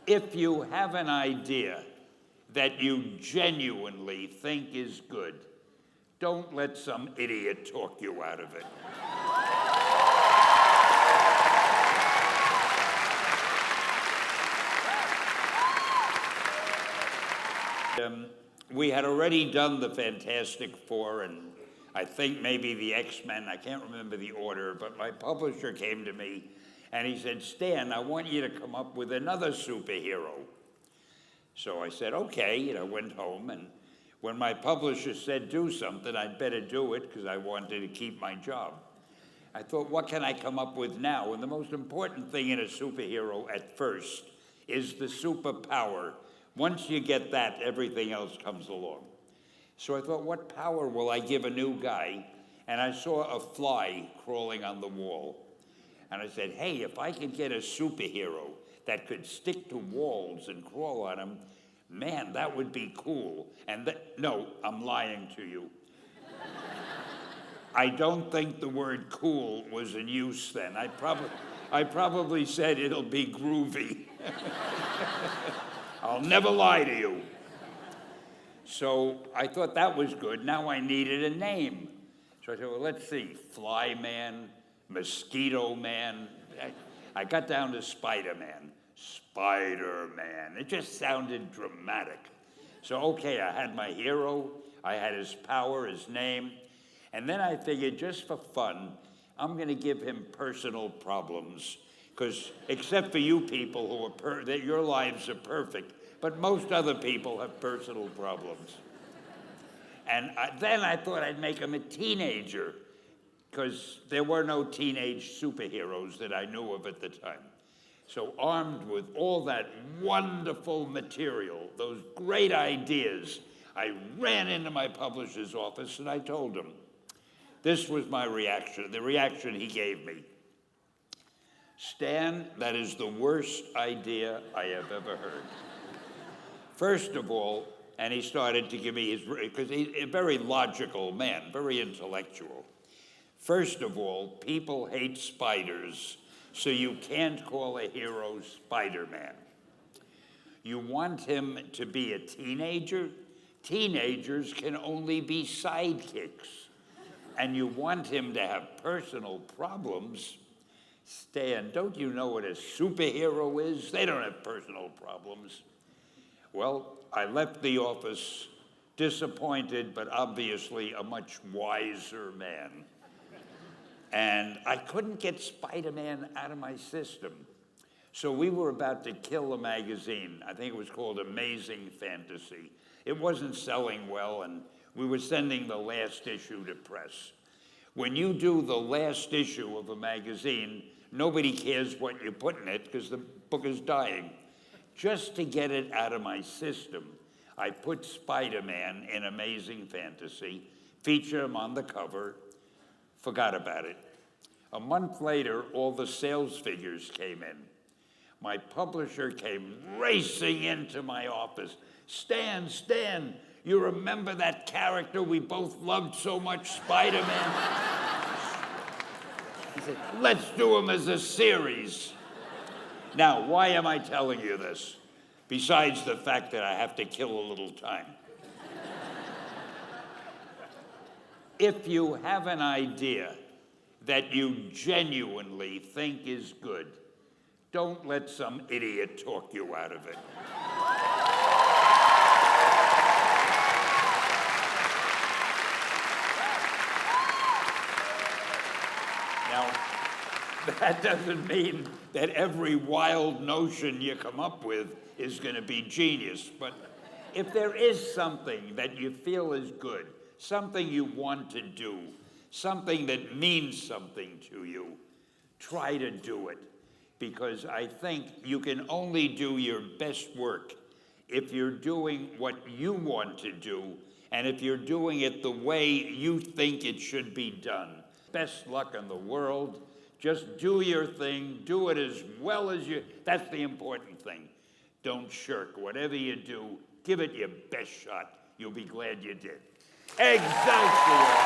If you have an idea that you genuinely think is good, don't let some idiot talk you out of it. We had already done the Fantastic Four and I think maybe the X-Men, I can't remember the order, but my publisher came to me and he said, Stan, I want you to come up with another superhero. So I said, okay, went home, and when my publisher said do something, I'd better do it because I wanted to keep my job. I thought, what can I come up with now? And the most important thing in a superhero at first is the superpower. Once you get that, everything else comes along. So I thought, what power will I give a new guy? And I saw a fly crawling on the wall. And I said, hey, if I could get a superhero that could stick to walls and crawl on them, man, that would be cool. And no, I'm lying to you. I don't think the word cool was in use then. I probably said it'll be groovy. I'll never lie to you. So I thought that was good. Now I needed a name. So I said, well, let's see, Fly Man, Mosquito Man. I got down to Spiderman. Spider-Man. It just sounded dramatic. So, okay, I had my hero, I had his power, his name, and then I figured just for fun, I'm going to give him personal problems, because except for you people who that your lives are perfect, but most other people have personal problems. And then I thought I'd make him a teenager, because there were no teenage superheroes that I knew of at the time. So armed with all that wonderful material, those great ideas, I ran into my publisher's office and I told him. This was my reaction, the reaction he gave me. Stan, that is the worst idea I have ever heard. First of all, and he started to give me his, because he's a very logical man, very intellectual. First of all, people hate spiders, so you can't call a hero Spider-Man. You want him to be a teenager? Teenagers can only be sidekicks. And you want him to have personal problems? Stan, don't you know what a superhero is? They don't have personal problems. Well, I left the office disappointed, but obviously a much wiser man. And I couldn't get Spider-Man out of my system. So we were about to kill a magazine. I think it was called Amazing Fantasy. It wasn't selling well, and we were sending the last issue to press. When you do the last issue of a magazine, nobody cares what you put in it because the book is dying. Just to get it out of my system, I put Spider-Man in Amazing Fantasy, featured him on the cover, forgot about it. A month later, all the sales figures came in. My publisher came racing into my office. Stan, you remember that character we both loved so much, Spider-Man? He said, let's do him as a series. Now, why am I telling you this? Besides the fact that I have to kill a little time. If you have an idea that you genuinely think is good, don't let some idiot talk you out of it. Now, that doesn't mean that every wild notion you come up with is going to be genius, but if there is something that you feel is good, something you want to do, something that means something to you, try to do it. Because I think you can only do your best work if you're doing what you want to do, and if you're doing it the way you think it should be done. Best luck in the world. Just do your thing, do it as well as you, that's the important thing. Don't shirk. Whatever you do, give it your best shot. You'll be glad you did. Excelsior!